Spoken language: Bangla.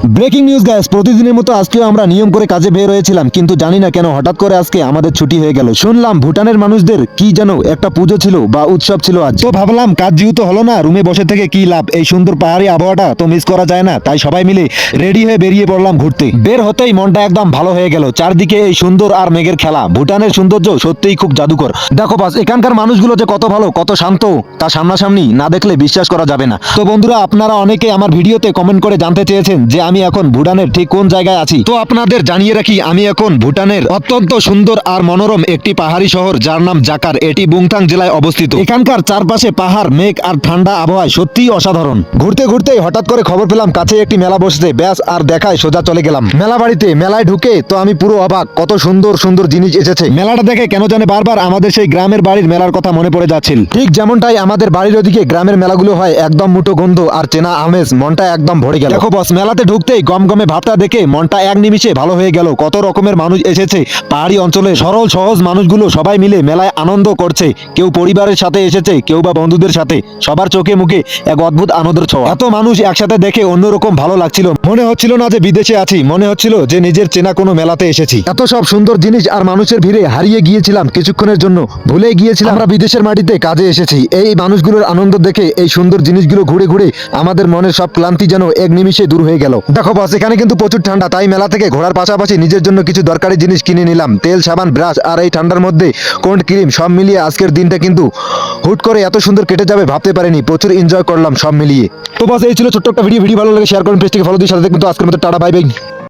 ব্রেকিং নিউজ গাইস, প্রতিদিনের মতো আজকেও আমরা নিয়ম করে কাজে বের হয়েছিলাম, কিন্তু জানি না কেন হঠাৎ করে আজকে আমাদের ছুটি হয়ে গেল। শুনলাম ভুটানের মানুষদের কি যেন একটা পুজো ছিল বা উৎসব ছিল আজ। তো ভাবলাম কাজ যেহেতু হলো না, রুমে বসে থেকে কি লাভ, এই সুন্দর পাহাড়ি আবহাওয়াটা তো মিস করা যায় না। তাই সবাই মিলে রেডি হয়ে বেরিয়ে পড়লাম ঘুরতে। বের হতেই মনটা একদম ভালো হয়ে গেল। চারদিকে এই সুন্দর আর মেঘের খেলা। ভুটানের সৌন্দর্য সত্যিই খুব জাদুকর। দেখো বাস, এখানকার মানুষগুলো যে কত ভালো, কত শান্ত, তা সামনাসামনি না দেখলে বিশ্বাস করা যাবে না। তো বন্ধুরা, আপনারা অনেকে আমার ভিডিওতে কমেন্ট করে জানতে চেয়েছেন যে আমি এখন ভুটানের ঠিক কোন জায়গায় আছি। তো আপনাদের জানিয়ে রাখি, আমি এখন ভুটানের অত্যন্ত সুন্দর আর মনোরম একটি পাহাড়ি শহর যার নাম জাকার। এটি বুংথাং জেলায় অবস্থিত। এখানকার চারপাশে পাহাড়, মেঘ আর ঠান্ডা আবহাওয়া সত্যিই অসাধারণ। ঘুরতে ঘুরতেই হঠাৎ করে খবর পেলাম কাছে একটি মেলা বসছে। ব্যাস আর দেখায় সোজা চলে গেলাম মেলা বাড়িতে। মেলায় ঢুকে তো আমি পুরো অবাক, কত সুন্দর সুন্দর জিনিস এসেছে। মেলাটা দেখে কেন জানে বারবার আমাদের সেই গ্রামের বাড়ির মেলার কথা মনে পড়ে যাচ্ছিল। ঠিক যেমনটাই আমাদের বাড়ির ওদিকে গ্রামের মেলাগুলো হয়, একদম মুঠো গন্ধ আর চেনা আমেজ, মনটা একদম ভরে গেল। দেখো বস, মেলাতে ঢুকতেই গমগমে ভাবটা দেখে মনটা এক নিমিষে ভালো হয়ে গেল। কত রকমের মানুষ এসেছে। পাহাড়ি অঞ্চলে সরল সহজ মানুষগুলো সবাই মিলে মেলায় আনন্দ করছে। কেউ পরিবারের সাথে এসেছে, কেউ বা বন্ধুদের সাথে। সবার চোখে মুখে এক অদ্ভুত আনন্দের ছোঁয়া। এত মানুষ একসাথে দেখে অন্যরকম ভালো লাগছিল। মনে হচ্ছিল না যে বিদেশে আছি, মনে হচ্ছিল যে নিজের চেনা কোনো মেলাতে এসেছি। এত সব সুন্দর জিনিস আর মানুষের ভিড়ে হারিয়ে গিয়েছিলাম কিছুক্ষণের জন্য। ভুলে গিয়েছিলাম আমরা বিদেশের মাটিতে কাজে এসেছি। এই মানুষগুলোর আনন্দ দেখে, এই সুন্দর জিনিসগুলো ঘুরে ঘুরে আমাদের মনের সব ক্লান্তি যেন এক নিমিষে দূর হয়ে গেল। দেখো বস, এখানে কিন্তু প্রচুর ঠান্ডা। তাই মেলা থেকে ঘোরার পাশাপাশি নিজের জন্য কিছু দরকারি জিনিস কিনে নিলাম। তেল, সাবান, ব্রাশ আর এই ঠান্ডার মধ্যে কোল্ড ক্রিম, সব মিলিয়ে আজকের দিনটা কিন্তু হুট করে এত সুন্দর কেটে যাবে ভাবতে পারিনি। প্রচুর এনজয় করলাম সব মিলিয়ে। তো বস, এই ছিল ছোট্ট একটা ভিডিও ভালো লাগে শেয়ার করুন, পেজটিকে ফলো দিয়ে সাথে দেখুন। তো আজকের মতো টাটা, বাই বাই।